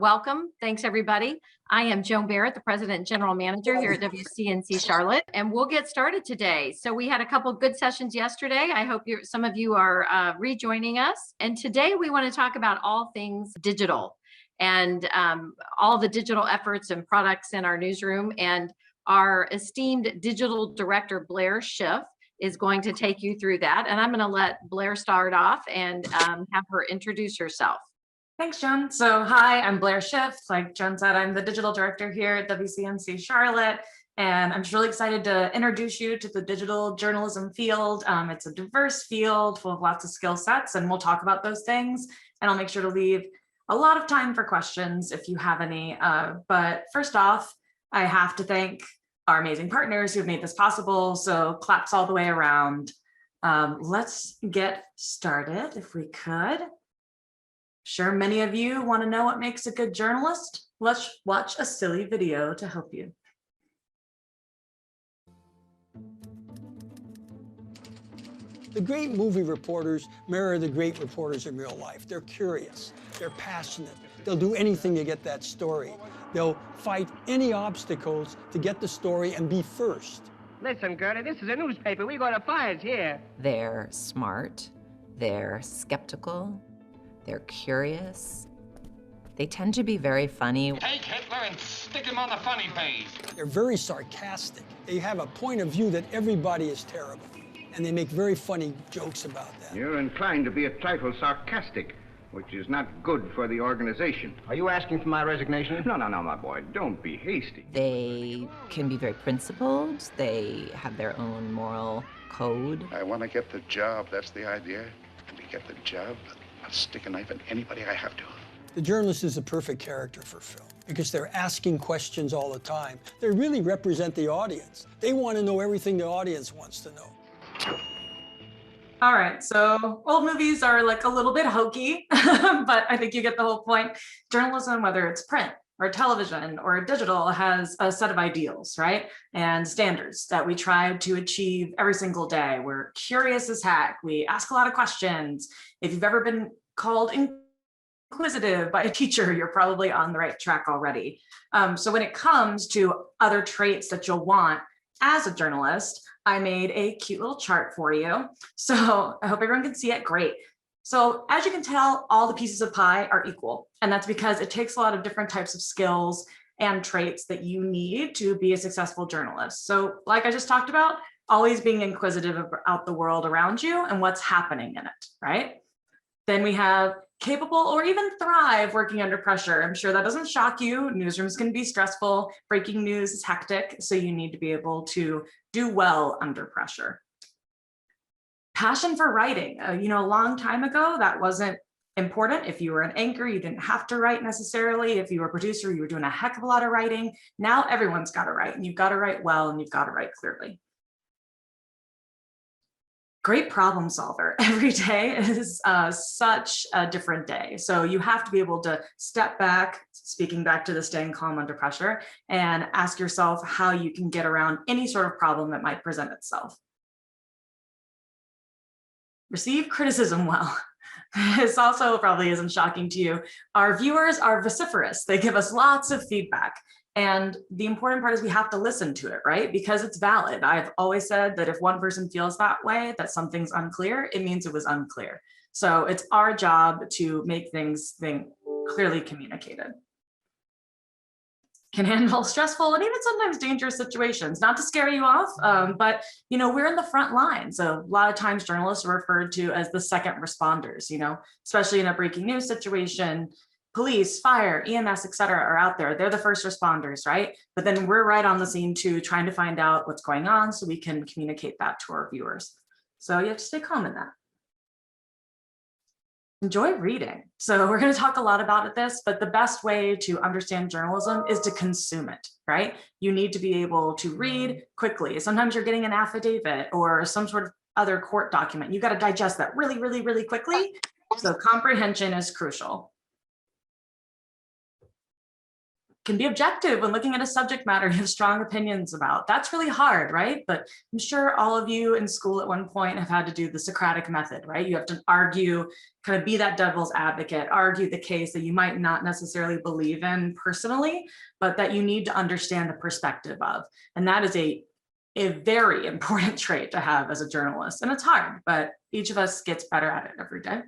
welcome. Thanks, everybody. I am Joan Barrett, the President and General Manager here at WCNC Charlotte, and we'll get started today. So we had a couple good sessions yesterday. I hope some of you are rejoining us. And today we want to talk about all things digital and all the digital efforts and products in our newsroom. And our esteemed digital director, Blair Schiff, is going to take you through that. And I'm going to let Blair start off and have her introduce herself. Thanks, Joan. So hi, I'm Blair Schiff. Like Joan said, I'm the digital director here at WCNC Charlotte, and I'm just really excited to introduce you to the digital journalism field. It's a diverse field full of lots of skill sets, and we'll talk about those things, and I'll make sure to leave a lot of time for questions if you have any. But first off, I have to thank our amazing partners who've made this possible, so claps all the way around. Let's get started if we could. Sure, many of you want to know what makes a good journalist. Let's watch a silly video to help you. The great movie reporters mirror the great reporters in real life. They're curious, they're passionate, they'll do anything to get that story. They'll fight any obstacles to get the story and be first. Listen, Gertie, this is a newspaper. We go to fires here. They're smart, they're skeptical, they're curious. They tend to be very funny. Take Hitler and stick him on the funny page. They're very sarcastic. They have a point of view that everybody is terrible, and they make very funny jokes about that. You're inclined to be a trifle sarcastic, which is not good for the organization. Are you asking for my resignation? No, my boy. Don't be hasty. They can be very principled. They have their own moral code. I want to get the job. That's the idea. And to get the job, I'll stick a knife in anybody I have to. The journalist is a perfect character for film because they're asking questions all the time. They really represent the audience. They want to know everything the audience wants to know. All right, so old movies are like a little bit hokey, but I think you get the whole point. Journalism, whether it's print or television or digital, has a set of ideals, right? And standards that we try to achieve every single day. We're curious as heck. We ask a lot of questions. If you've ever been called inquisitive by a teacher, you're probably on the right track already. So when it comes to other traits that you'll want as a journalist, I made a cute little chart for you. So I hope everyone can see it. Great. So as you can tell, all the pieces of pie are equal. And that's because it takes a lot of different types of skills and traits that you need to be a successful journalist. So like I just talked about, always being inquisitive about the world around you and what's happening in it, right? Then we have capable or even thrive working under pressure. I'm sure that doesn't shock you. Newsrooms can be stressful. Breaking news is hectic. So you need to be able to do well under pressure. Passion for writing. A long time ago, that wasn't important. If you were an anchor, you didn't have to write necessarily. If you were a producer, you were doing a heck of a lot of writing. Now everyone's got to write, and you've got to write well, and you've got to write clearly. Great problem solver. Every day is such a different day. So you have to be able to step back, speaking back to the staying calm under pressure, and ask yourself how you can get around any sort of problem that might present itself. Receive criticism well. This also probably isn't shocking to you. Our viewers are vociferous. They give us lots of feedback. And the important part is we have to listen to it, right? Because it's valid. I've always said that if one person feels that way, that something's unclear, it means it was unclear. So it's our job to make things clearly communicated. Can handle stressful and even sometimes dangerous situations, not to scare you off, but we're in the front line. So a lot of times journalists are referred to as the second responders, especially in a breaking news situation. Police, fire, EMS, et cetera, are out there. They're the first responders, right? But then we're right on the scene too, trying to find out what's going on so we can communicate that to our viewers. So you have to stay calm in that. Enjoy reading. So we're going to talk a lot about this, but the best way to understand journalism is to consume it, right? You need to be able to read quickly. Sometimes you're getting an affidavit or some sort of other court document. You got to digest that really, really, really quickly. So comprehension is crucial. can be objective when looking at a subject matter you have strong opinions about. That's really hard, right? But I'm sure all of you in school at one point have had to do the Socratic method, right? You have to argue, kind of be that devil's advocate, argue the case that you might not necessarily believe in personally, but that you need to understand the perspective of. And that is a very important trait to have as a journalist. And it's hard, but each of us gets better at it every day.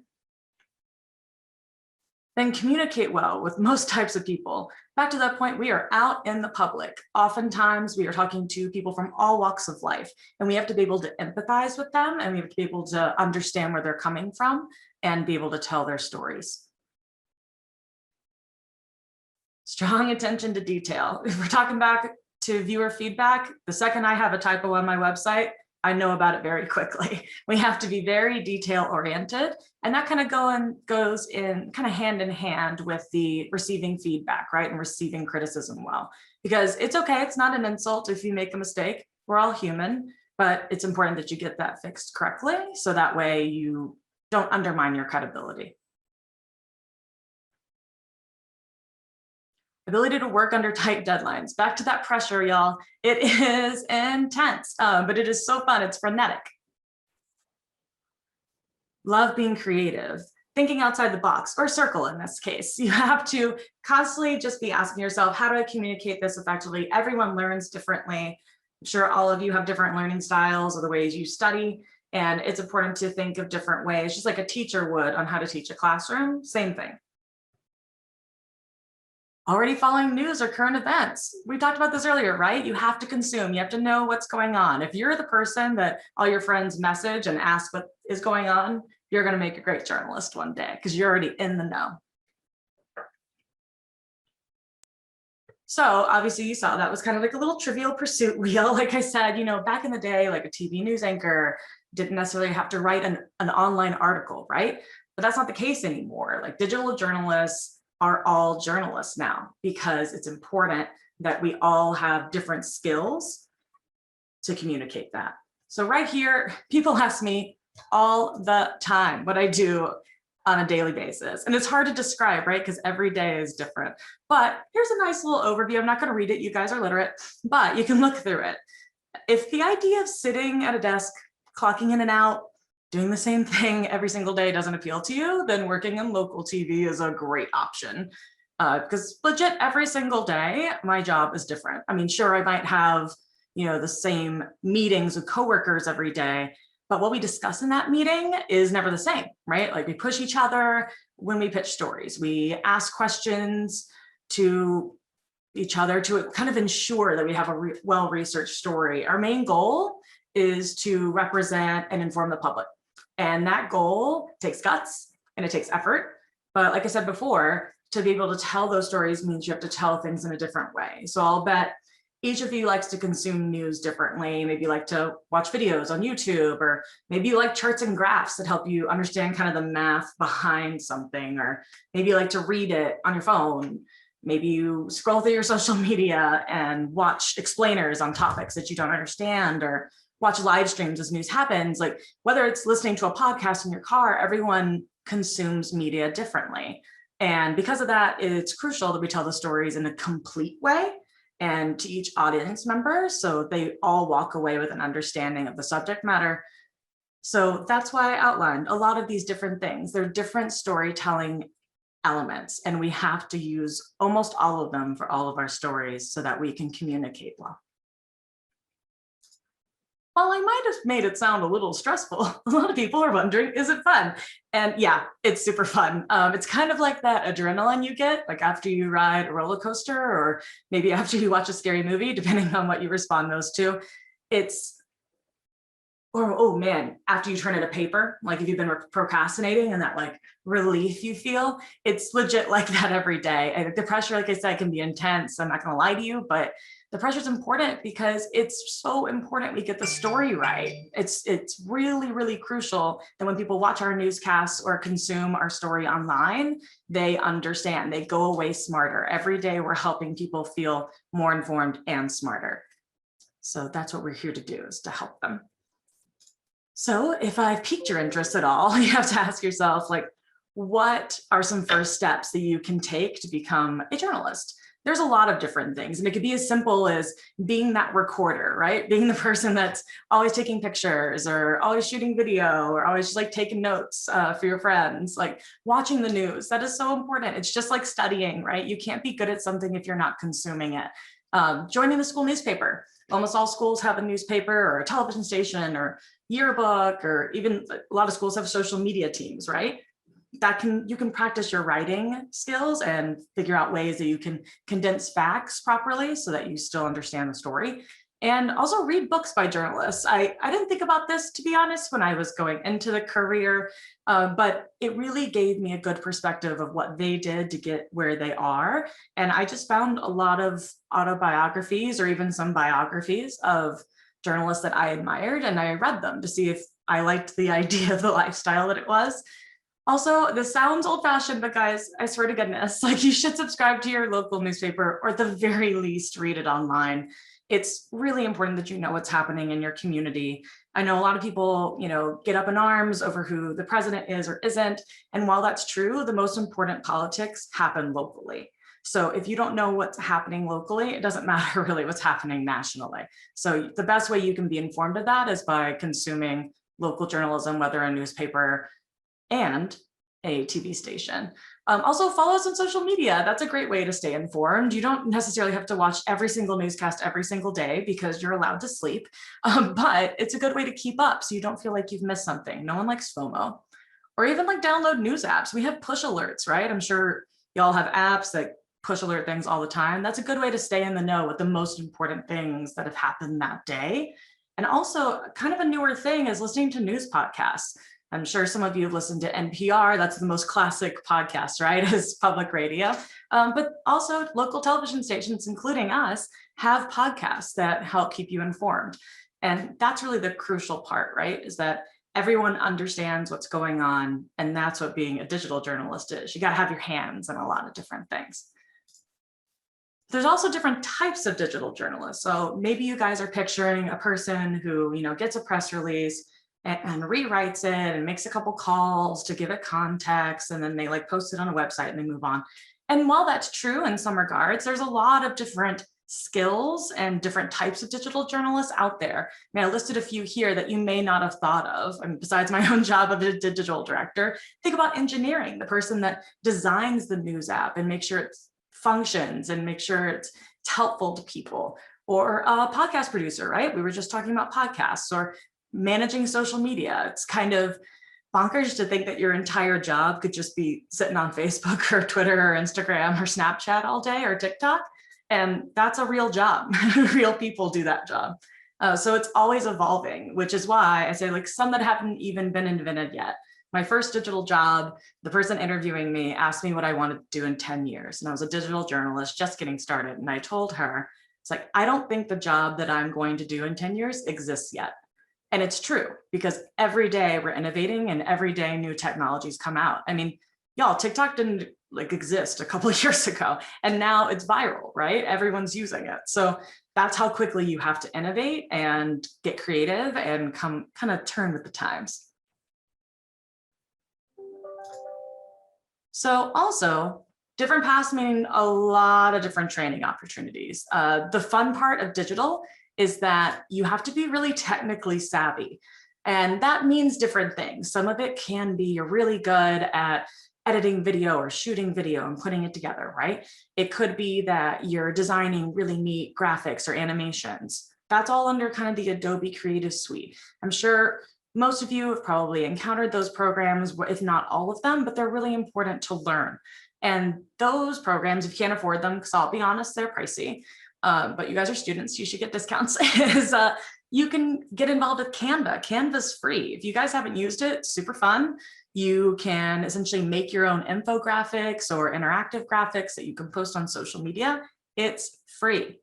Then communicate well with most types of people. Back to that point, we are out in the public. Oftentimes we are talking to people from all walks of life, and we have to be able to empathize with them, and we have to be able to understand where they're coming from and be able to tell their stories. Strong attention to detail. If we're talking back to viewer feedback, the second I have a typo on my website, I know about it very quickly. We have to be very detail oriented, and that kind of goes in kind of hand in hand with the receiving feedback, right? And receiving criticism well, because it's okay. It's not an insult if you make a mistake. We're all human, but it's important that you get that fixed correctly, so that way you don't undermine your credibility. Ability to work under tight deadlines. Back to that pressure, y'all. It is intense, but it is so fun. It's frenetic. Love being creative, thinking outside the box, or circle in this case. You have to constantly just be asking yourself, how do I communicate this effectively? Everyone learns differently. I'm sure all of you have different learning styles or the ways you study, and it's important to think of different ways, just like a teacher would on how to teach a classroom, same thing. Already following news or current events. We talked about this earlier, right? You have to consume, you have to know what's going on. If you're the person that all your friends message and ask what is going on, you're gonna make a great journalist one day because you're already in the know. So obviously you saw that was kind of like a little Trivial Pursuit wheel. Like I said, you know, back in the day, like a TV news anchor didn't necessarily have to write an online article, right? But that's not the case anymore. Like digital journalists are all journalists now, because it's important that we all have different skills to communicate that. So right here, people ask me all the time what I do on a daily basis. And it's hard to describe, right? Because every day is different. But here's a nice little overview. I'm not going to read it. You guys are literate, but you can look through it. If the idea of sitting at a desk, clocking in and out, doing the same thing every single day doesn't appeal to you, then working in local TV is a great option. Because legit every single day, my job is different. I mean, sure, I might have, you know, the same meetings with coworkers every day, but what we discuss in that meeting is never the same, right? Like we push each other when we pitch stories. We ask questions to each other to kind of ensure that we have a well-researched story. Our main goal is to represent and inform the public. And that goal takes guts and it takes effort. But like I said before, to be able to tell those stories means you have to tell things in a different way. So I'll bet each of you likes to consume news differently. Maybe you like to watch videos on YouTube, or maybe you like charts and graphs that help you understand kind of the math behind something, or maybe you like to read it on your phone. Maybe you scroll through your social media and watch explainers on topics that you don't understand, or watch live streams as news happens. Like whether it's listening to a podcast in your car, everyone consumes media differently. And because of that, it's crucial that we tell the stories in a complete way and to each audience member, so they all walk away with an understanding of the subject matter. So that's why I outlined a lot of these different things. They're different storytelling elements, and we have to use almost all of them for all of our stories so that we can communicate well. Well, I might have made it sound a little stressful. A lot of people are wondering, is it fun? And yeah, it's super fun. It's kind of like that adrenaline you get, like after you ride a roller coaster, or maybe after you watch a scary movie, depending on what you respond those to. Or, oh man, after you turn in a paper, like if you've been procrastinating and that like relief you feel, it's legit like that every day. And the pressure, like I said, can be intense. I'm not gonna lie to you, but the pressure is important because it's so important we get the story right. It's really, really crucial that when people watch our newscasts or consume our story online, they understand, they go away smarter. Every day we're helping people feel more informed and smarter. So that's what we're here to do, is to help them. So if I've piqued your interest at all, you have to ask yourself, like, what are some first steps that you can take to become a journalist? There's a lot of different things, and it could be as simple as being that recorder, right? Being the person that's always taking pictures or always shooting video or always just like taking notes for your friends, like watching the news. That is so important. It's just like studying, right? You can't be good at something if you're not consuming it. Joining the school newspaper. Almost all schools have a newspaper or a television station or yearbook, or even a lot of schools have social media teams, right? You can practice your writing skills and figure out ways that you can condense facts properly so that you still understand the story. And also read books by journalists. I didn't think about this, to be honest, when I was going into the career, but it really gave me a good perspective of what they did to get where they are. And I just found a lot of autobiographies or even some biographies of journalists that I admired, and I read them to see if I liked the idea of the lifestyle that it was. Also, this sounds old-fashioned, but guys, I swear to goodness, like, you should subscribe to your local newspaper, or at the very least read it online. It's really important that you know what's happening in your community. I know a lot of people, get up in arms over who the president is or isn't. And while that's true, the most important politics happen locally. So if you don't know what's happening locally, it doesn't matter really what's happening nationally. So the best way you can be informed of that is by consuming local journalism, whether a newspaper and a TV station. Also follow us on social media. That's a great way to stay informed. You don't necessarily have to watch every single newscast every single day because you're allowed to sleep, but it's a good way to keep up so you don't feel like you've missed something. No one likes FOMO. Or even like download news apps. We have push alerts, right? I'm sure y'all have apps that push alert things all the time. That's a good way to stay in the know with the most important things that have happened that day. And also kind of a newer thing is listening to news podcasts. I'm sure some of you have listened to NPR. That's the most classic podcast, right? Is public radio. But also local television stations, including us, have podcasts that help keep you informed. And that's really the crucial part, right? Is that everyone understands what's going on. And that's what being a digital journalist is. You got to have your hands in a lot of different things. There's also different types of digital journalists. So maybe you guys are picturing a person who, gets a press release and rewrites it and makes a couple calls to give it context, and then they like post it on a website and they move on. And while that's true in some regards, there's a lot of different skills and different types of digital journalists out there. I mean, I listed a few here that you may not have thought of. I mean, besides my own job of a digital director, think about engineering, the person that designs the news app and makes sure it functions and make sure it's helpful to people. Or a podcast producer, right? We were just talking about podcasts. Or managing social media. It's kind of bonkers to think that your entire job could just be sitting on Facebook or Twitter or Instagram or Snapchat all day or TikTok. And that's a real job. Real people do that job. So it's always evolving, which is why I say like some that haven't even been invented yet. My first digital job, the person interviewing me asked me what I wanted to do in 10 years. And I was a digital journalist just getting started. And I told her, it's like, I don't think the job that I'm going to do in 10 years exists yet. And it's true, because every day we're innovating and every day new technologies come out. I mean, y'all, TikTok didn't like exist a couple of years ago, and now it's viral, right? Everyone's using it. So that's how quickly you have to innovate and get creative and kind of turn with the times. So also, different paths mean a lot of different training opportunities. The fun part of digital is that you have to be really technically savvy. And that means different things. Some of it can be you're really good at editing video or shooting video and putting it together, right? It could be that you're designing really neat graphics or animations. That's all under kind of the Adobe Creative Suite. I'm sure most of you have probably encountered those programs, if not all of them, but they're really important to learn. And those programs, if you can't afford them, because I'll be honest, they're pricey, but you guys are students, you should get discounts, is you can get involved with Canva. Canva's free. If you guys haven't used it, it's super fun. You can essentially make your own infographics or interactive graphics that you can post on social media. It's free.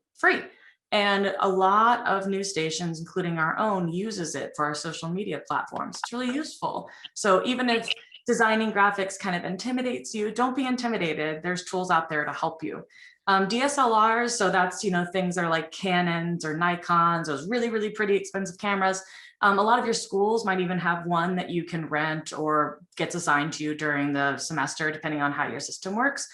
And a lot of news stations, including our own, uses it for our social media platforms. It's really useful. So even if designing graphics kind of intimidates you, don't be intimidated. There's tools out there to help you. DSLRs, so that's, things that are like Canons or Nikons, those really, really pretty expensive cameras. A lot of your schools might even have one that you can rent or gets assigned to you during the semester, depending on how your system works.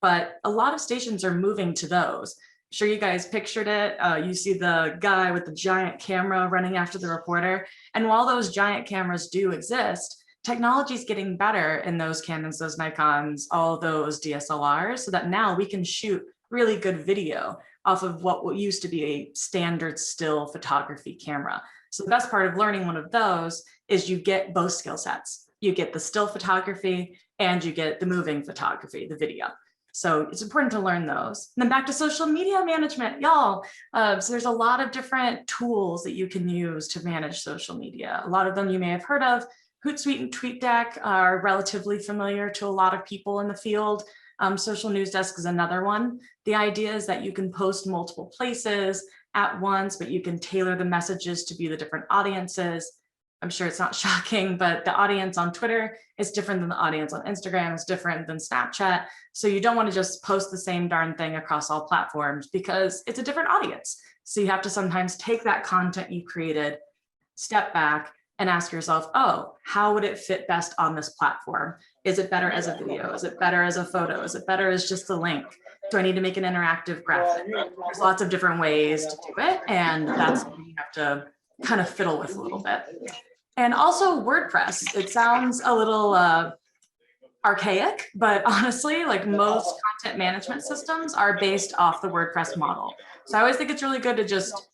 But a lot of stations are moving to those. Sure, you guys pictured it. You see the guy with the giant camera running after the reporter. And while those giant cameras do exist, technology is getting better in those Canons, those Nikons, all those DSLRs, so that now we can shoot really good video off of what used to be a standard still photography camera. So the best part of learning one of those is you get both skill sets. You get the still photography and you get the moving photography, the video. So it's important to learn those. And then back to social media management, y'all. So there's a lot of different tools that you can use to manage social media. A lot of them you may have heard of. Hootsuite and TweetDeck are relatively familiar to a lot of people in the field. Social News Desk is another one. The idea is that you can post multiple places at once, but you can tailor the messages to be the different audiences. I'm sure it's not shocking, but the audience on Twitter is different than the audience on Instagram, is different than Snapchat. So you don't want to just post the same darn thing across all platforms because it's a different audience. So you have to sometimes take that content you created, step back, and ask yourself, oh, how would it fit best on this platform? Is it better as a video? Is it better as a photo? Is it better as just a link? Do I need to make an interactive graphic? There's lots of different ways to do it, and that's what you have to kind of fiddle with a little bit. And also WordPress. It sounds a little archaic, but honestly, like most content management systems are based off the WordPress model. So I always think it's really good to just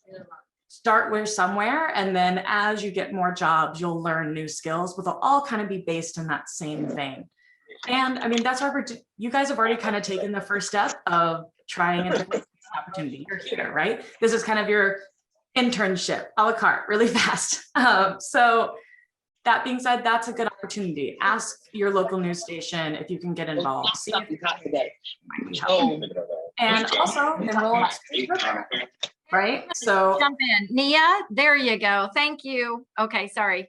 start with somewhere, and then as you get more jobs, you'll learn new skills, but they'll all kind of be based in that same vein. And I mean, that's why you guys have already kind of taken the first step of trying an opportunity. You're here, right? This is kind of your internship, a la carte, really fast. So that being said, that's a good opportunity. Ask your local news station if you can get involved. See if might be helpful. And also enroll in right? So Jump in. Nia, there you go. Thank you. Okay, sorry.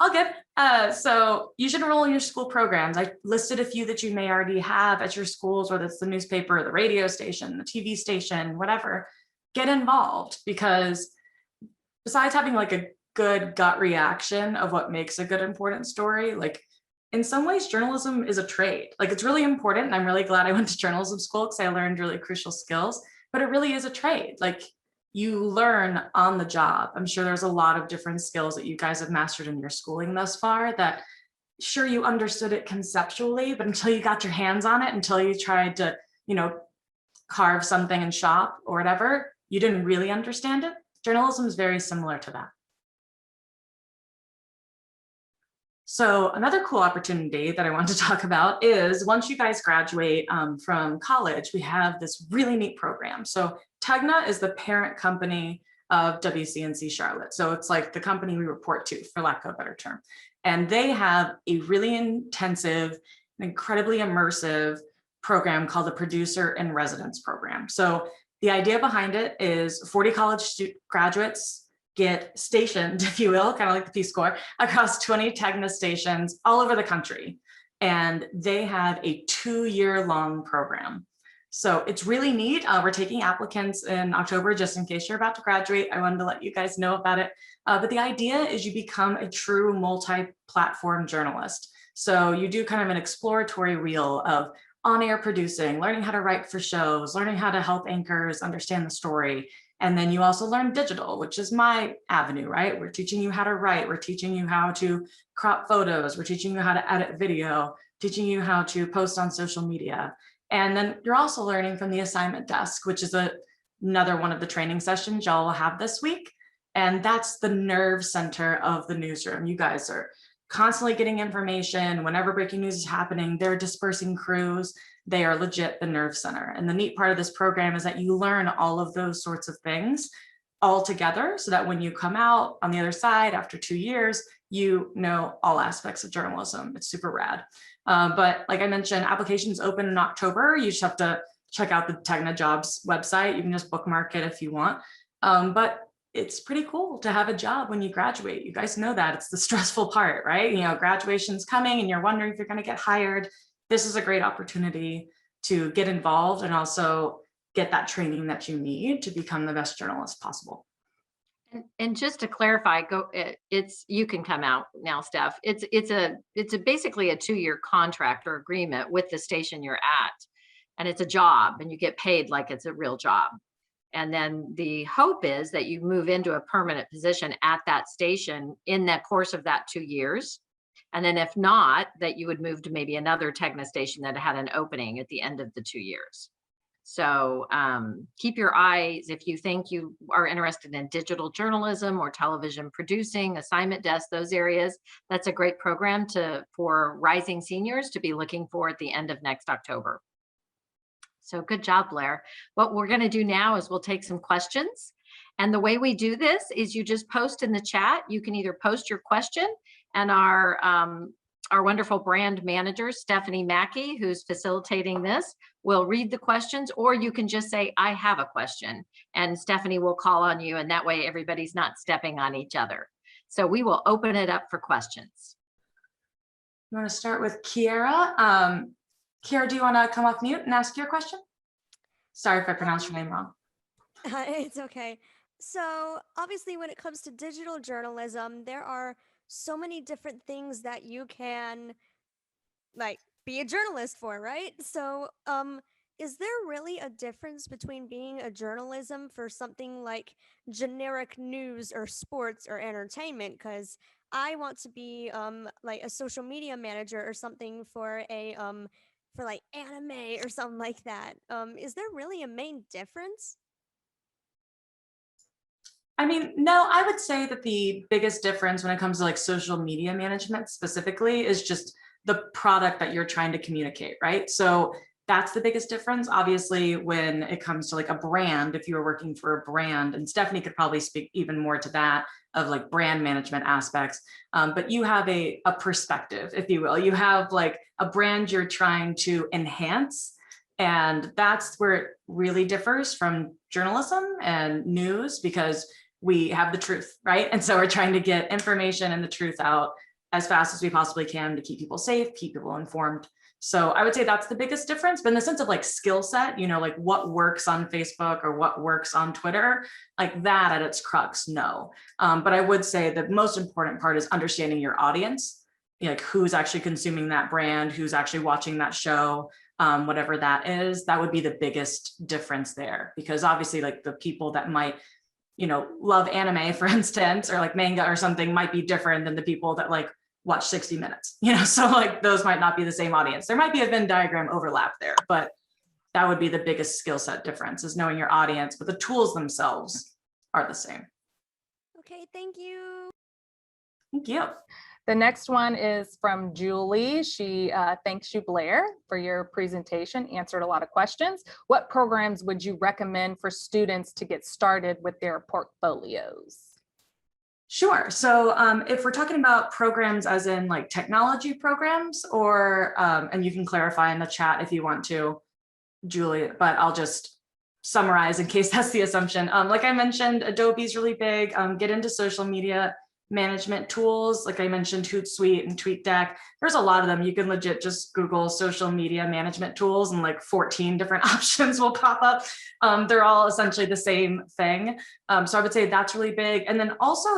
all good. So you should enroll in your school programs. I listed a few that you may already have at your schools, whether it's the newspaper, the radio station, the TV station, whatever. Get involved, because besides having like a good gut reaction of what makes a good, important story, like in some ways, journalism is a trade. Like it's really important. And I'm really glad I went to journalism school because I learned really crucial skills, but it really is a trade. Like you learn on the job. I'm sure there's a lot of different skills that you guys have mastered in your schooling thus far that sure you understood it conceptually, but until you got your hands on it, until you tried to, you know, carve something in shop or whatever, you didn't really understand it. Journalism is very similar to that. So another cool opportunity that I want to talk about is once you guys graduate from college, we have this really neat program. So Tegna is the parent company of WCNC Charlotte. So it's like the company we report to, for lack of a better term. And they have a really intensive, incredibly immersive program called the Producer in Residence program. So the idea behind it is 40 college graduates get stationed, if you will, kind of like the Peace Corps, across 20 Tegna stations all over the country. And they have a 2-year-long program. So it's really neat. We're taking applicants in October, just in case you're about to graduate. I wanted to let you guys know about it. But the idea is you become a true multi-platform journalist. So you do kind of an exploratory reel of on-air producing, learning how to write for shows, learning how to help anchors understand the story. And then you also learn digital, which is my avenue, right? We're teaching you how to write. We're teaching you how to crop photos. We're teaching you how to edit video, teaching you how to post on social media. And then you're also learning from the assignment desk, which is another one of the training sessions y'all will have this week. And that's the nerve center of the newsroom. You guys are constantly getting information. Whenever breaking news is happening, they're dispersing crews. They are legit the nerve center. And the neat part of this program is that you learn all of those sorts of things all together so that when you come out on the other side after 2 years, you know all aspects of journalism. It's super rad. But like I mentioned, applications open in October. You just have to check out the Tegna Jobs website. You can just bookmark it if you want. But it's pretty cool to have a job when you graduate. You guys know that. It's the stressful part, right? You know, graduation's coming and you're wondering if you're going to get hired. This is a great opportunity to get involved and also get that training that you need to become the best journalist possible. And just to clarify, you can come out now, Steph. It's basically a 2-year contract or agreement with the station you're at. And it's a job and you get paid like it's a real job. And then the hope is that you move into a permanent position at that station in the course of that 2 years. And then if not, that you would move to maybe another Tegna station that had an opening at the end of the 2 years. So keep your eyes, if you think you are interested in digital journalism or television producing, assignment desk, those areas, that's a great program for rising seniors to be looking for at the end of next October. So good job, Blair. What we're going to do now is we'll take some questions. And the way we do this is you just post in the chat. You can either post your question, and our wonderful brand manager, Stephanie Mackey, who's facilitating this, will read the questions, or you can just say, I have a question, and Stephanie will call on you, and that way everybody's not stepping on each other. So we will open it up for questions. You want to start with Kiara? Kiara, do you want to come off mute and ask your question? Sorry if I pronounced your name wrong. It's okay. So obviously when it comes to digital journalism, there are so many different things that you can be a journalist for, right? So is there really a difference between being a journalism for something like generic news or sports or entertainment? Because I want to be a social media manager or something for a for anime or something like that. Is there really a main difference? I mean, no, I would say that the biggest difference when it comes to social media management specifically is just the product that you're trying to communicate, right? So that's the biggest difference. Obviously, when it comes to a brand, if you were working for a brand, and Stephanie could probably speak even more to that of brand management aspects, but you have a perspective, if you will. You have a brand you're trying to enhance, and that's where it really differs from journalism and news, because we have the truth, right? And so we're trying to get information and the truth out as fast as we possibly can to keep people safe, keep people informed. So I would say that's the biggest difference. But in the sense of skill set, what works on Facebook or what works on Twitter, that at its crux, no. But I would say the most important part is understanding your audience, who's actually consuming that brand, who's actually watching that show, whatever that is. That would be the biggest difference there, because obviously the people that might love anime, for instance, or manga or something might be different than the people that watch 60 Minutes, so those might not be the same audience. There might be a Venn diagram overlap there, but that would be the biggest skill set difference, is knowing your audience, but the tools themselves are the same. Okay, thank you. Thank you. The next one is from Julie. She thanks you, Blair, for your presentation, answered a lot of questions. What programs would you recommend for students to get started with their portfolios? Sure. So if we're talking about programs as in technology programs, or, and you can clarify in the chat if you want to, Julie, but I'll just summarize in case that's the assumption. Like I mentioned, Adobe's really big. Get into social media management tools. Like I mentioned, Hootsuite and TweetDeck. There's a lot of them. You can legit just Google social media management tools and 14 different options will pop up. They're all essentially the same thing. So I would say that's really big. And then also,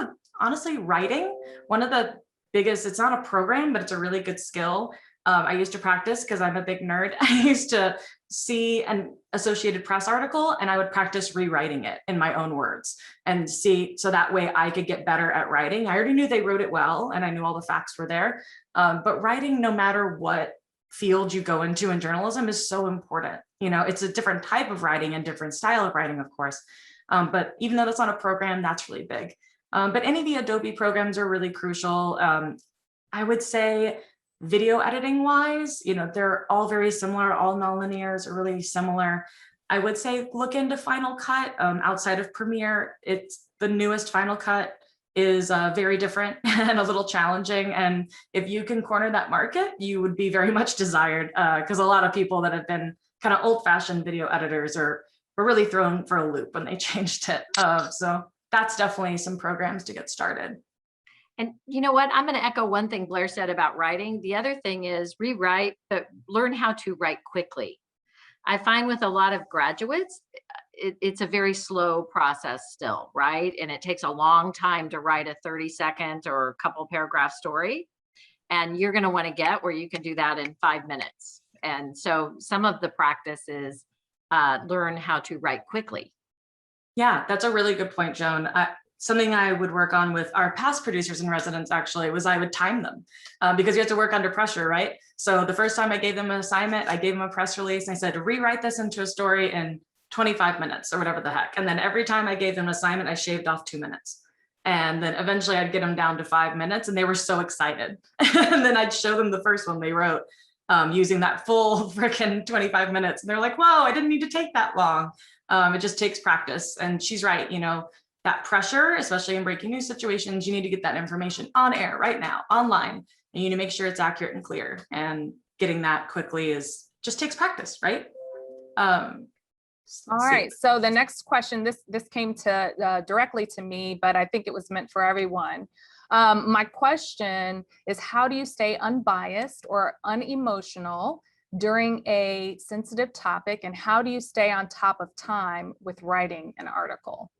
honestly, writing, one of the biggest, it's not a program, but it's a really good skill. I used to practice because I'm a big nerd. I used to see an Associated Press article and I would practice rewriting it in my own words and see, so that way I could get better at writing. I already knew they wrote it well and I knew all the facts were there. But writing, no matter what field you go into in journalism, is so important. It's a different type of writing and different style of writing, of course. But even though that's not a program, that's really big. But any of the Adobe programs are really crucial. I would say video editing wise, they're all very similar. All nonlinears are really similar. I would say look into Final Cut. Outside of Premiere, it's the newest Final Cut is very different and a little challenging. And if you can corner that market, you would be very much desired, because a lot of people that have been kind of old-fashioned video editors were really thrown for a loop when they changed it. So that's definitely some programs to get started. And you know what? I'm going to echo one thing Blair said about writing. The other thing is rewrite, but learn how to write quickly. I find with a lot of graduates, it's a very slow process still, right? And it takes a long time to write a 30-second or a couple paragraph story. And you're going to want to get where you can do that in 5 minutes. And so some of the practice is learn how to write quickly. Yeah, that's a really good point, Joan. Something I would work on with our past producers in residence actually was I would time them because you have to work under pressure, right? So the first time I gave them an assignment, I gave them a press release and I said, rewrite this into a story in 25 minutes or whatever the heck. And then every time I gave them an assignment, I shaved off 2 minutes. And then eventually I'd get them down to 5 minutes and they were so excited. And then I'd show them the first one they wrote using that full freaking 25 minutes. And they're like, whoa, I didn't need to take that long. It just takes practice. And she's right, you know, that pressure, especially in breaking news situations, you need to get that information on air right now, online, and you need to make sure it's accurate and clear. And getting that quickly just takes practice, right? All right. So the next question, this came to directly to me, but I think it was meant for everyone. My question is, how do you stay unbiased or unemotional during a sensitive topic, and how do you stay on top of time with writing an article?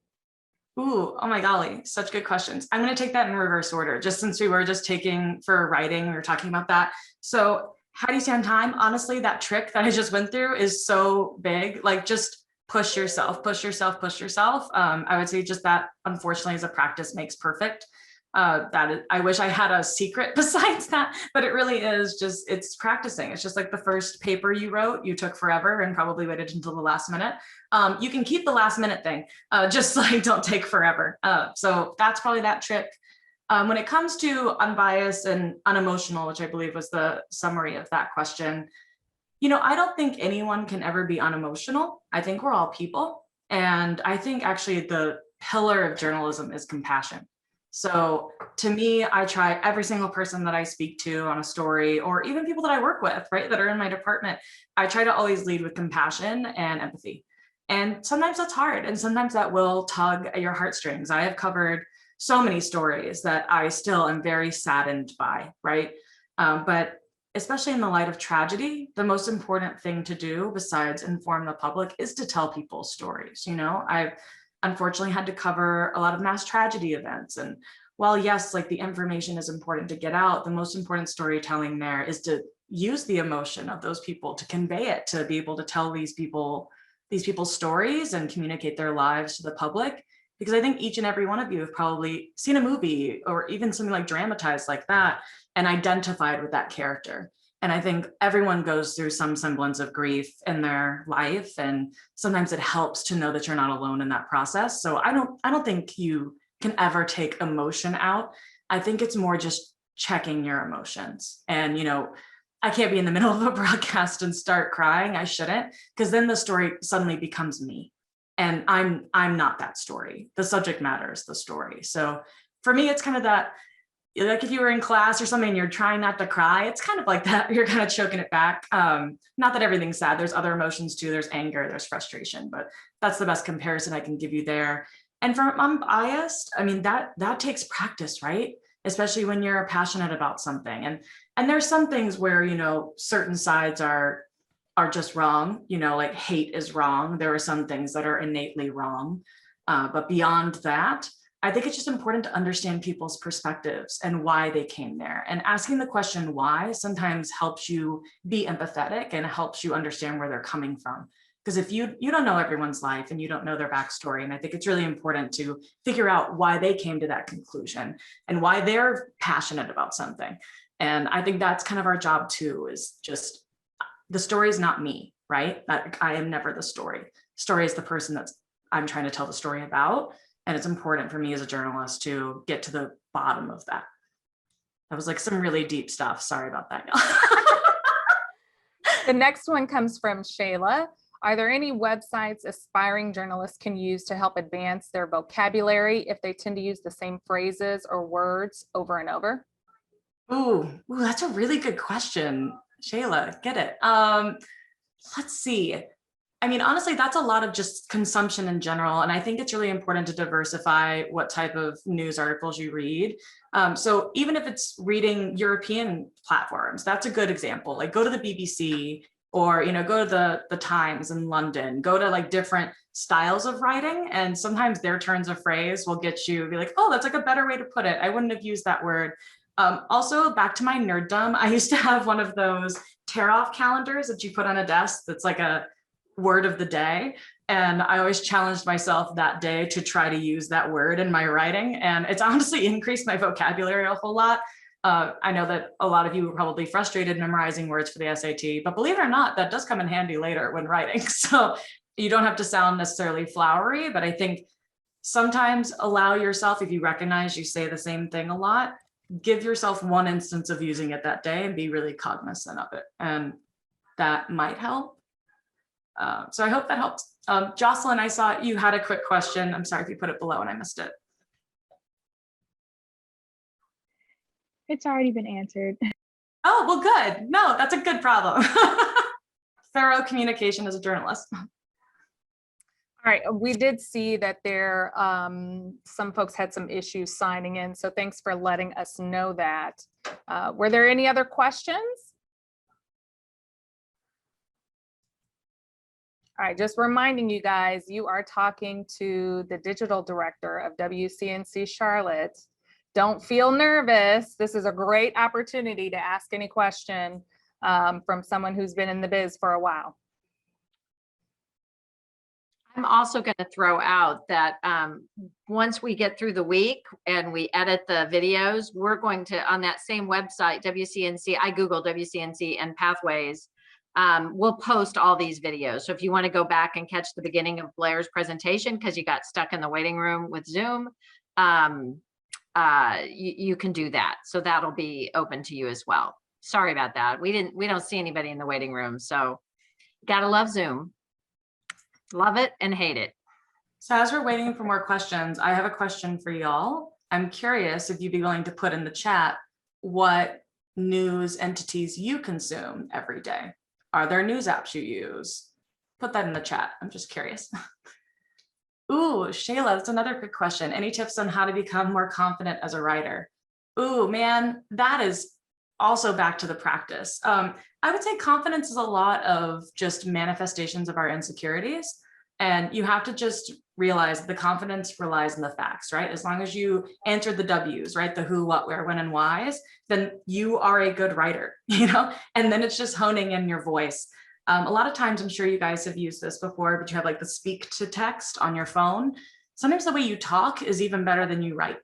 Ooh, oh my golly, such good questions. I'm going to take that in reverse order, just since we were just taking for writing, we were talking about that. So how do you stay on time? Honestly, that trick that I just went through is so big, like just push yourself, push yourself, push yourself. I would say just that, unfortunately, as a practice makes perfect. I wish I had a secret besides that, but it really is just, it's practicing. It's just like the first paper you wrote, you took forever and probably waited until the last minute. You can keep the last minute thing, just like don't take forever. So that's probably that trick. When it comes to unbiased and unemotional, which I believe was the summary of that question, you know, I don't think anyone can ever be unemotional. I think we're all people. And I think actually the pillar of journalism is compassion. So to me, I try every single person that I speak to on a story, or even people that I work with, right, that are in my department, I try to always lead with compassion and empathy. And sometimes that's hard. And sometimes that will tug at your heartstrings. I have covered so many stories that I still am very saddened by, right? But especially in the light of tragedy, the most important thing to do besides inform the public is to tell people's stories. You know, I've unfortunately had to cover a lot of mass tragedy events. And while yes, like the information is important to get out, the most important storytelling there is to use the emotion of those people, to convey it, to be able to tell these people's stories and communicate their lives to the public. Because I think each and every one of you have probably seen a movie or even something like dramatized like that and identified with that character. And I think everyone goes through some semblance of grief in their life. And sometimes it helps to know that you're not alone in that process. So I don't think you can ever take emotion out. I think it's more just checking your emotions. And, you know, I can't be in the middle of a broadcast and start crying. I shouldn't, because then the story suddenly becomes me. And I'm not that story. The subject matter is the story. So for me, it's kind of that, like if you were in class or something and you're trying not to cry, it's kind of like that. You're kind of choking it back. Not that everything's sad. There's other emotions too. There's anger, there's frustration, but that's the best comparison I can give you there. And from unbiased, I mean, that takes practice, right? Especially when you're passionate about something. And there's some things where, you know, certain sides are just wrong, you know, like hate is wrong. There are some things that are innately wrong. But beyond that, I think it's just important to understand people's perspectives and why they came there. And asking the question why sometimes helps you be empathetic and helps you understand where they're coming from. Because if you don't know everyone's life and you don't know their backstory, and I think it's really important to figure out why they came to that conclusion and why they're passionate about something. And I think that's kind of our job too, is just, the story is not me, right? That I am never the story. Story is the person that I'm trying to tell the story about. And it's important for me as a journalist to get to the bottom of that. That was like some really deep stuff. Sorry about that, y'all. The next one comes from Shayla. Are there any websites aspiring journalists can use to help advance their vocabulary if they tend to use the same phrases or words over and over? Ooh, that's a really good question, Shayla. Get it. Let's see. I mean, honestly, that's a lot of just consumption in general. And I think it's really important to diversify what type of news articles you read. So even if it's reading European platforms, that's a good example. Like go to the BBC or, you know, go to the Times in London, go to like different styles of writing. And sometimes their turns of phrase will get you be like, oh, that's like a better way to put it. I wouldn't have used that word. Also, back to my nerddom, I used to have one of those tear off calendars that you put on a desk that's like a word of the day. And I always challenged myself that day to try to use that word in my writing. And it's honestly increased my vocabulary a whole lot. I know that a lot of you were probably frustrated memorizing words for the SAT, but believe it or not, that does come in handy later when writing. So you don't have to sound necessarily flowery, but I think sometimes allow yourself, if you recognize you say the same thing a lot, give yourself one instance of using it that day and be really cognizant of it. And that might help. So I hope that helps. Jocelyn, I saw you had a quick question. I'm sorry if you put it below and I missed it. It's already been answered. Oh, well, good. No, that's a good problem. Thorough communication as a journalist. All right, we did see that there, some folks had some issues signing in, so thanks for letting us know that. Were there any other questions? All right, just reminding you guys, you are talking to the digital director of WCNC Charlotte. Don't feel nervous. This is a great opportunity to ask any question from someone who's been in the biz for a while. I'm also going to throw out that once we get through the week and we edit the videos, we're going to, on that same website, WCNC, I Googled WCNC and Pathways, we'll post all these videos. So if you want to go back and catch the beginning of Blair's presentation because you got stuck in the waiting room with Zoom, you can do that. So that'll be open to you as well. Sorry about that. We don't see anybody in the waiting room. So gotta love Zoom. Love it and hate it. So as we're waiting for more questions, I have a question for y'all. I'm curious if you'd be willing to put in the chat what news entities you consume every day. Are there news apps you use? Put that in the chat. I'm just curious. Ooh, Shayla, that's another good question. Any tips on how to become more confident as a writer? Ooh, man, that is also back to the practice. I would say confidence is a lot of just manifestations of our insecurities. And you have to just realize the confidence relies on the facts, right? As long as you answer the W's, right? The who, what, where, when, and whys, then you are a good writer, you know? And then it's just honing in your voice. A lot of times, I'm sure you guys have used this before, but you have like the speak to text on your phone. Sometimes the way you talk is even better than you write.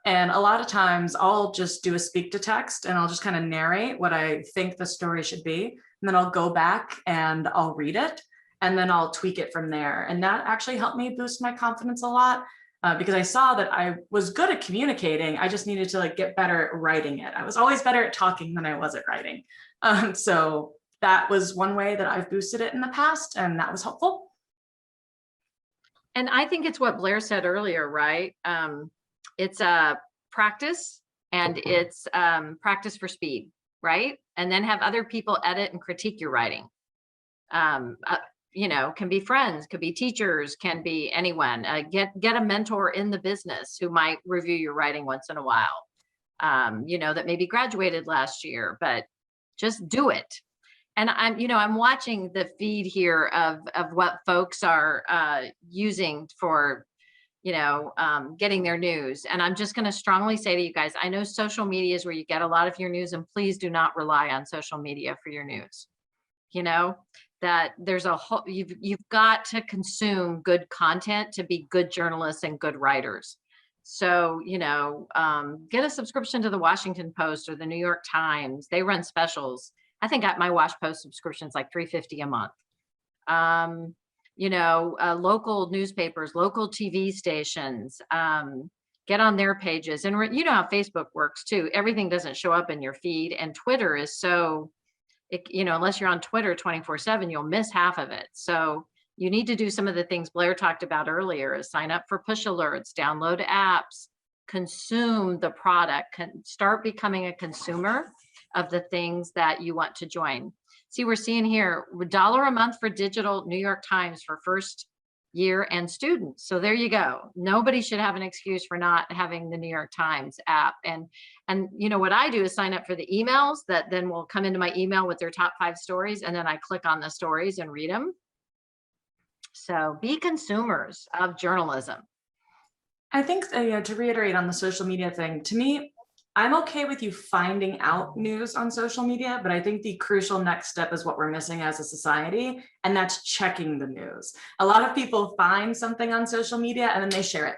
And a lot of times I'll just do a speak to text and I'll just kind of narrate what I think the story should be. And then I'll go back and I'll read it and then I'll tweak it from there. And that actually helped me boost my confidence a lot because I saw that I was good at communicating. I just needed to like get better at writing it. I was always better at talking than I was at writing. So that was one way that I've boosted it in the past, and that was helpful. And I think it's what Blair said earlier, right? It's a practice and it's practice for speed, right? And then have other people edit and critique your writing. You know, can be friends, could be teachers, can be anyone. Get a mentor in the business who might review your writing once in a while. You know, that maybe graduated last year, but just do it. And I'm watching the feed here of what folks are using for, getting their news. And I'm just going to strongly say to you guys, I know social media is where you get a lot of your news, and please do not rely on social media for your news. You know, that there's a whole, you've got to consume good content to be good journalists and good writers. So, get a subscription to the Washington Post or the New York Times. They run specials. I think my Wash Post subscription is like $3.50 a month. Local newspapers, local TV stations, get on their pages. And you know how Facebook works too. Everything doesn't show up in your feed, and Twitter is so, unless you're on Twitter 24/7, you'll miss half of it. So you need to do some of the things Blair talked about earlier, is sign up for push alerts, download apps, consume the product, start becoming a consumer of the things that you want to join. See, we're seeing here $1 a month for digital New York Times for first year and students. So there you go. Nobody should have an excuse for not having the New York Times app. And you know what I do is sign up for the emails that then will come into my email with their top 5 stories, and then I click on the stories and read them. So be consumers of journalism. I think to reiterate on the social media thing, to me, I'm okay with you finding out news on social media, but I think the crucial next step is what we're missing as a society, and that's checking the news. A lot of people find something on social media and then they share it.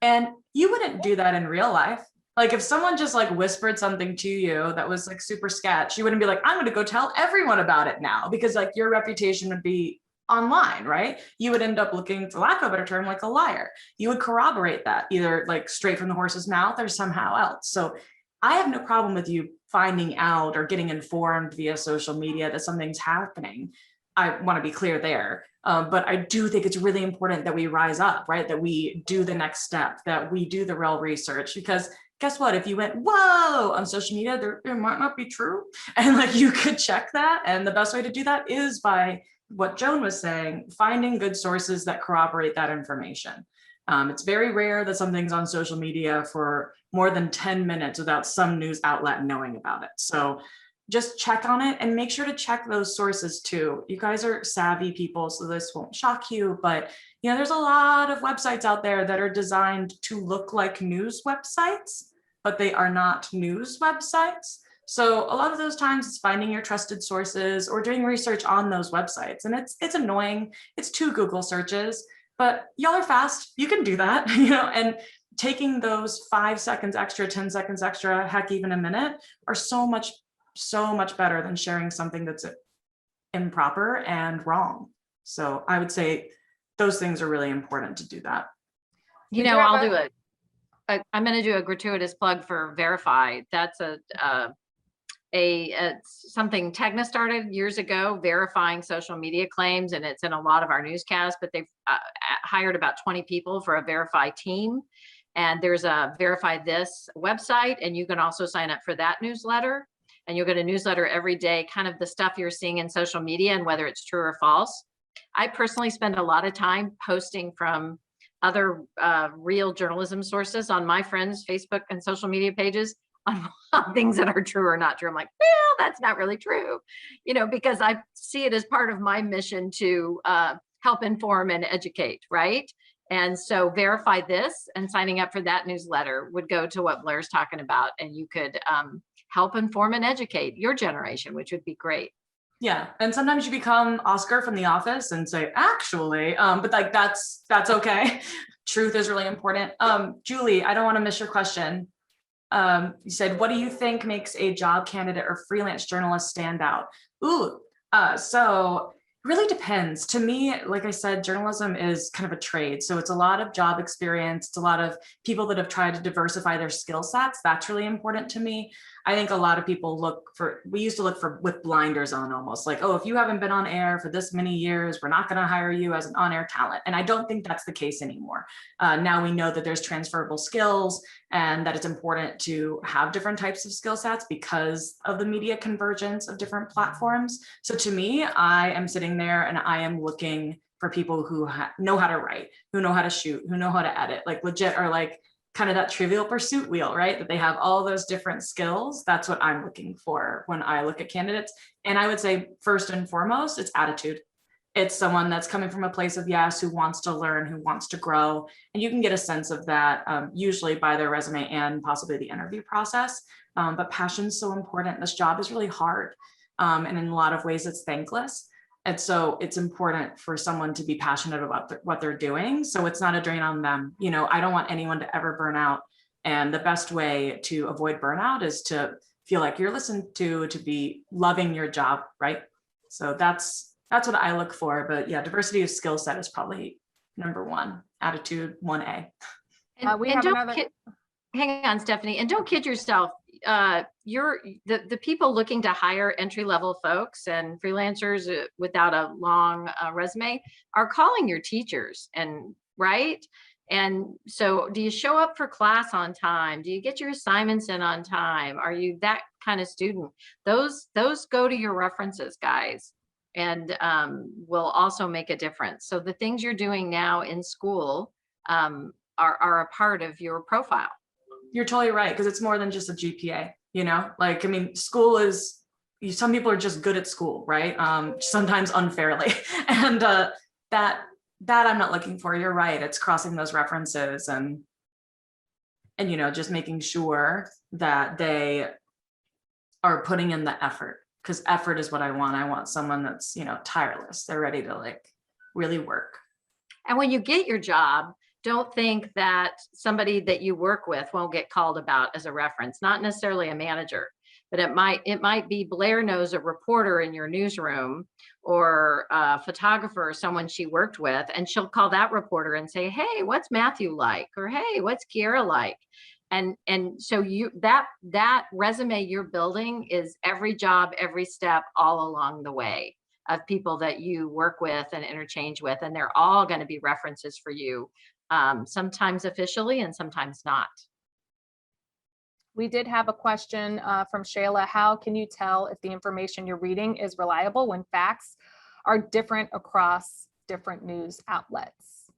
And you wouldn't do that in real life. Like if someone just like whispered something to you that was like super sketch, you wouldn't be like, I'm gonna go tell everyone about it now, because like your reputation would be online, right? You would end up looking, for lack of a better term, like a liar. You would corroborate that either like straight from the horse's mouth or somehow else. So I have no problem with you finding out or getting informed via social media that something's happening. I want to be clear there. But I do think it's really important that we rise up, right? That we do the next step, that we do the real research, because guess what? If you went, whoa, on social media, it might not be true. And like you could check that. And the best way to do that is by what Joan was saying, finding good sources that corroborate that information. It's very rare that something's on social media for more than 10 minutes without some news outlet knowing about it. So just check on it and make sure to check those sources too. You guys are savvy people, so this won't shock you, but you know, there's a lot of websites out there that are designed to look like news websites, but they are not news websites. So a lot of those times it's finding your trusted sources or doing research on those websites. And it's annoying. It's 2 Google searches, but y'all are fast. You can do that, you know, and taking those 5 seconds extra, 10 seconds extra, heck, even a minute are so much better than sharing something that's improper and wrong. So I would say those things are really important to do that. You know, I'll do I'm going to do a gratuitous plug for Verify. That's something Tegna started years ago, verifying social media claims, and it's in a lot of our newscasts, but they've hired about 20 people for a Verify team. And there's a Verify This website, and you can also sign up for that newsletter. And you'll get a newsletter every day, kind of the stuff you're seeing in social media and whether it's true or false. I personally spend a lot of time posting from other real journalism sources on my friends' Facebook and social media pages on things that are true or not true. I'm like, well, that's not really true, you know, because I see it as part of my mission to help inform and educate, right? And so Verify This and signing up for that newsletter would go to what Blair's talking about, and you could help inform and educate your generation, which would be great. Yeah, and sometimes you become Oscar from The Office and say, actually, but like that's okay. Truth is really important. Julie, I don't want to miss your question. You said, what do you think makes a job candidate or freelance journalist stand out? Ooh, so it really depends. To me, like I said, journalism is kind of a trade. So it's a lot of job experience. It's a lot of people that have tried to diversify their skill sets. That's really important to me. I think a lot of people we used to look for with blinders on, almost like, oh, if you haven't been on air for this many years, we're not going to hire you as an on-air talent. And I don't think that's the case anymore. Now we know that there's transferable skills and that it's important to have different types of skill sets because of the media convergence of different platforms. So to me, I am sitting there and I am looking for people who know how to write, who know how to shoot, who know how to edit, like legit, or like kind of that Trivial Pursuit wheel, right? That they have all those different skills. That's what I'm looking for when I look at candidates. And I would say first and foremost, it's attitude. It's someone that's coming from a place of yes, who wants to learn, who wants to grow. And you can get a sense of that usually by their resume and possibly the interview process. But passion's so important. This job is really hard. And in a lot of ways, it's thankless. And so it's important for someone to be passionate about what they're doing. So it's not a drain on them. You know, I don't want anyone to ever burn out. And the best way to avoid burnout is to feel like you're listened to be loving your job, right? So that's what I look for. But yeah, diversity of skill set is probably number one. Attitude, 1A. Hang on, Stephanie, and don't kid yourself. The people looking to hire entry-level folks and freelancers without a long resume are calling your teachers, and right? And so do you show up for class on time? Do you get your assignments in on time? Are you that kind of student? Those go to your references, guys. and will also make a difference. So the things you're doing now in school are a part of your profile. You're totally right, because it's more than just a GPA, you know? Like, I mean, school is, some people are just good at school, right? Sometimes unfairly. And that I'm not looking for. You're right. It's crossing those references and you know, just making sure that they are putting in the effort, because effort is what I want. I want someone that's, you know, tireless. They're ready to like really work. And when you get your job, don't think that somebody that you work with won't get called about as a reference, not necessarily a manager, but it might be Blair knows a reporter in your newsroom or a photographer or someone she worked with, and she'll call that reporter and say, hey, what's Matthew like? Or hey, what's Kiera like? And so that resume you're building is every job, every step, all along the way of people that you work with and interchange with, and they're all going to be references for you, sometimes officially and sometimes not. We did have a question from Shayla. How can you tell if the information you're reading is reliable when facts are different across different news outlets?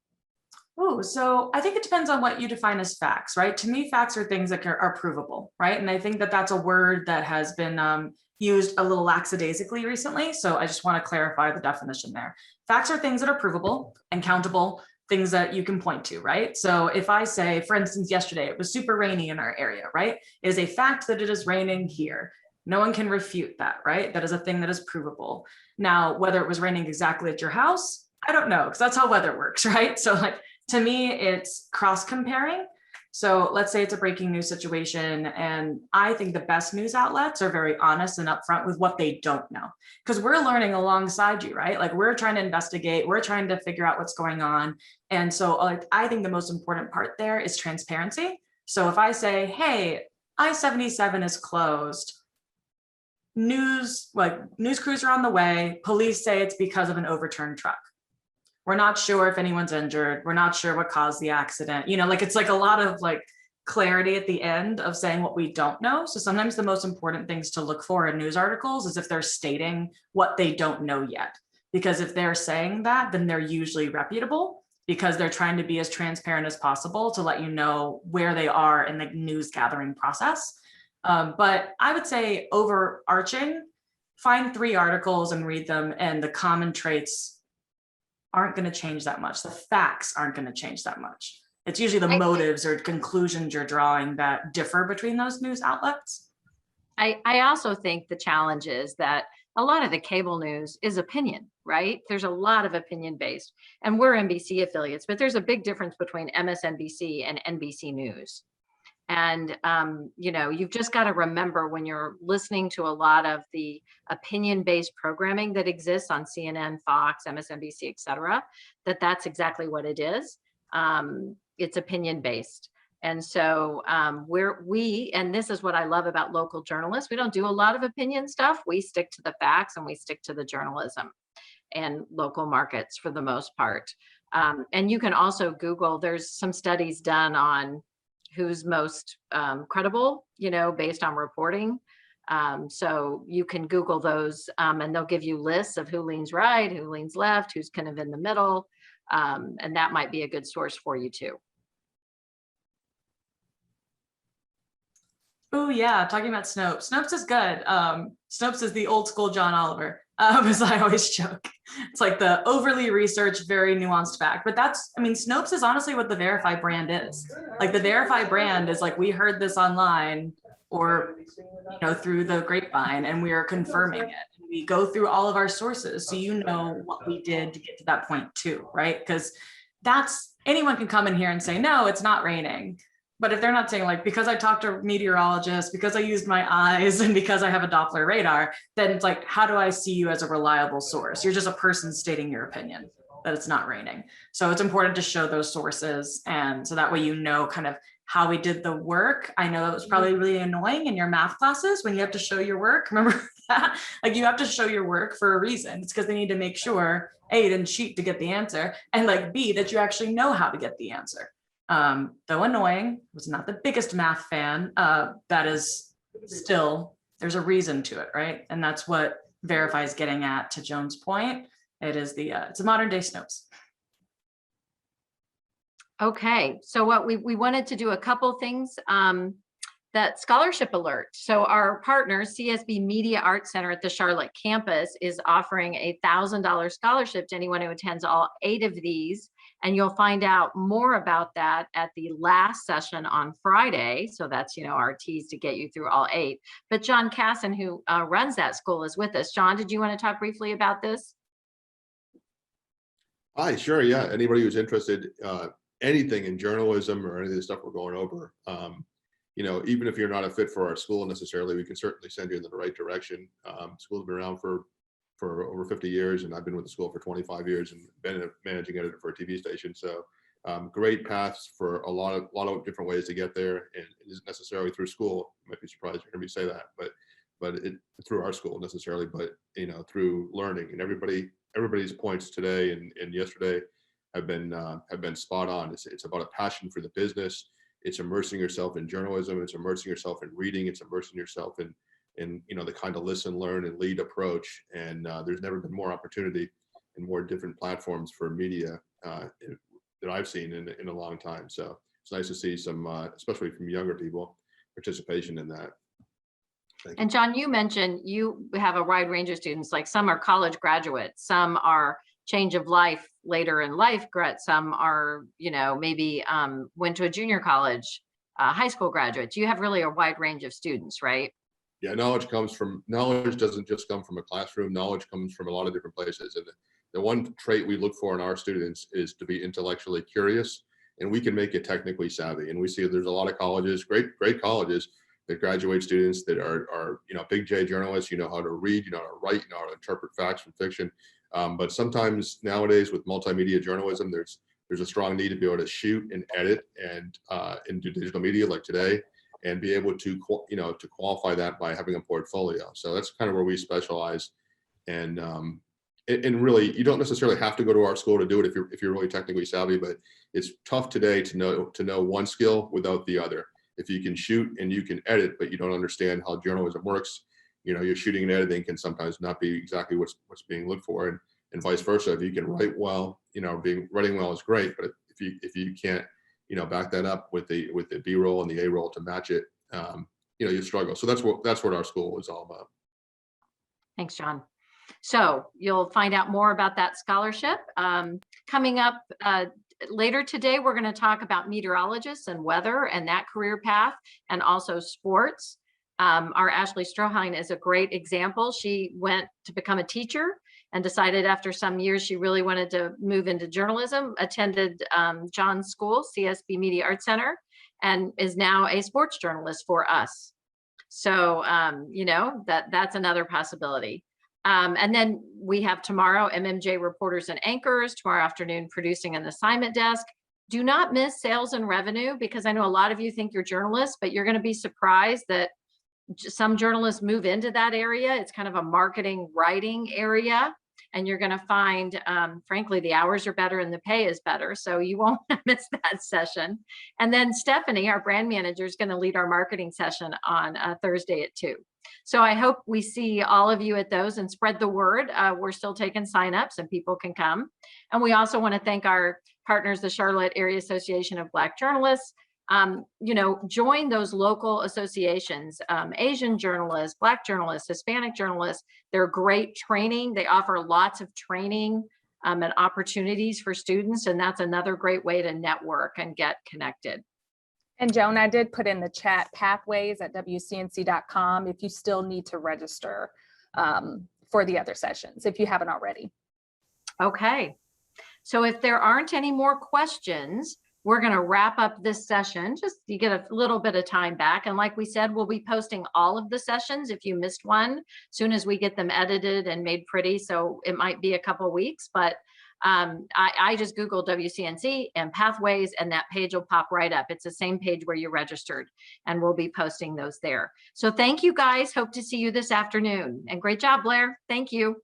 Oh, so I think it depends on what you define as facts, right? To me, facts are things that are provable, right? And I think that that's a word that has been used a little lackadaisically recently. So I just want to clarify the definition there. Facts are things that are provable and countable, things that you can point to, right? So if I say, for instance, yesterday, it was super rainy in our area, right? It is a fact that it is raining here. No one can refute that, right? That is a thing that is provable. Now, whether it was raining exactly at your house, I don't know, because that's how weather works, right? So like, to me, it's cross comparing. So let's say it's a breaking news situation, and I think the best news outlets are very honest and upfront with what they don't know, because we're learning alongside you, right? Like we're trying to investigate, we're trying to figure out what's going on. And so like, I think the most important part there is transparency. So if I say, hey, I-77 is closed, news crews are on the way, police say it's because of an overturned truck. We're not sure if anyone's injured. We're not sure what caused the accident. You know, like it's like a lot of like clarity at the end of saying what we don't know. So sometimes the most important things to look for in news articles is if they're stating what they don't know yet. Because if they're saying that, then they're usually reputable, because they're trying to be as transparent as possible to let you know where they are in the news gathering process. But I would say overarching, find 3 articles and read them, and the common traits aren't going to change that much. The facts aren't going to change that much. It's usually the motives or conclusions you're drawing that differ between those news outlets. I also think the challenge is that a lot of the cable news is opinion, right? There's a lot of opinion based, and we're NBC affiliates, but there's a big difference between MSNBC and NBC News. And, you know, you've just got to remember when you're listening to a lot of the opinion-based programming that exists on CNN, Fox, MSNBC, et cetera, that's exactly what it is. It's opinion-based. And so and this is what I love about local journalists. We don't do a lot of opinion stuff. We stick to the facts and we stick to the journalism and local markets for the most part. And you can also Google, there's some studies done on who's most credible, you know, based on reporting. So you can Google those and they'll give you lists of who leans right, who leans left, who's kind of in the middle. And that might be a good source for you too. Oh yeah, talking about Snopes. Snopes is good. Snopes is the old school John Oliver, as I always joke. It's like the overly researched, very nuanced fact. But that's, I mean, Snopes is honestly what the Verify brand is. Like the Verify brand is like, we heard this online or, you know, through the grapevine, and we are confirming it. We go through all of our sources, so you know what we did to get to that point too, right? Because that's, anyone can come in here and say, no, it's not raining. But if they're not saying like, because I talked to meteorologists, because I used my eyes, and because I have a Doppler radar, then it's like, how do I see you as a reliable source? You're just a person stating your opinion that it's not raining. So it's important to show those sources. And so that way, you know, kind of how we did the work. I know that was probably really annoying in your math classes when you have to show your work. Remember that? Like you have to show your work for a reason. It's because they need to make sure A, you didn't cheat to get the answer, and like B, that you actually know how to get the answer. Though annoying, was not the biggest math fan, that is still, there's a reason to it, right? And that's what Verify is getting at, to Joan's point. It is it's a modern day Snopes. Okay, so what we wanted to do a couple things. That scholarship alert. So our partner, CSB Media Arts Center at the Charlotte campus, is offering a $1,000 scholarship to anyone who attends all 8 of these. And you'll find out more about that at the last session on Friday. So that's, our tease to get you through all 8. But John Casson, who runs that school, is with us. John, did you want to talk briefly about this? Hi, sure. Yeah. Anybody who's interested, anything in journalism or any of the stuff we're going over, even if you're not a fit for our school necessarily, we can certainly send you in the right direction. School's been around for over 50 years, and I've been with the school for 25 years and been a managing editor for a TV station. So great paths for a lot of different ways to get there, and it isn't necessarily through school. You might be surprised to hear me say that, but it through our school necessarily, but through learning. And everybody's points today and yesterday have been spot on. It's about a passion for the business. It's immersing yourself in journalism. It's immersing yourself in reading. It's immersing yourself in the kind of listen, learn, and lead approach. And there's never been more opportunity and more different platforms for media that I've seen in a long time. So it's nice to see some, especially from younger people, participation in that. And John, you mentioned you have a wide range of students. Like some are college graduates, some are change of life later in life, some are, maybe went to a junior college, high school graduates. You have really a wide range of students, right? Yeah, knowledge doesn't just come from a classroom. Knowledge comes from a lot of different places. And the one trait we look for in our students is to be intellectually curious, and we can make it technically savvy. And we see there's a lot of colleges, great colleges, that graduate students that are big J journalists. You know how to read, you know how to write, you know how to interpret facts from fiction. But sometimes nowadays with multimedia journalism, there's a strong need to be able to shoot and edit and do digital media like today, and be able to to qualify that by having a portfolio. So that's kind of where we specialize. And really, you don't necessarily have to go to our school to do it if you're really technically savvy, but it's tough today to know one skill without the other. If you can shoot and you can edit, but you don't understand how journalism works, your shooting and editing can sometimes not be exactly what's being looked for, and vice versa. If you can write well, writing well is great, but if you can't, back that up with the B-roll and the A-roll to match it, you struggle. So that's what our school is all about. Thanks, John. So you'll find out more about that scholarship coming up later today. We're going to talk about meteorologists and weather and that career path, and also sports. Our Ashley Stroheim is a great example. She went to become a teacher and decided after some years she really wanted to move into journalism, attended John's school, CSB Media Arts Center, and is now a sports journalist for us. So, that's another possibility. And then we have tomorrow MMJ reporters and anchors, tomorrow afternoon producing an assignment desk. Do not miss sales and revenue, because I know a lot of you think you're journalists, but you're going to be surprised that some journalists move into that area. It's kind of a marketing writing area, and you're going to find, frankly, the hours are better and the pay is better. So you won't miss that session. And then Stephanie, our brand manager, is going to lead our marketing session on Thursday at 2. So I hope we see all of you at those and spread the word. We're still taking signups and people can come. And we also want to thank our partners, the Charlotte Area Association of Black Journalists. Join those local associations, Asian journalists, Black journalists, Hispanic journalists. They're great training. They offer lots of training and opportunities for students. And that's another great way to network and get connected. And Joan, I did put in the chat pathways at WCNC.com if you still need to register for the other sessions, if you haven't already. Okay. So if there aren't any more questions, we're going to wrap up this session. Just you get a little bit of time back. And like we said, we'll be posting all of the sessions if you missed one, as soon as we get them edited and made pretty. So it might be a couple weeks, but I just Googled WCNC and pathways, and that page will pop right up. It's the same page where you registered, and we'll be posting those there. So thank you guys. Hope to see you this afternoon. And great job, Blair. Thank you.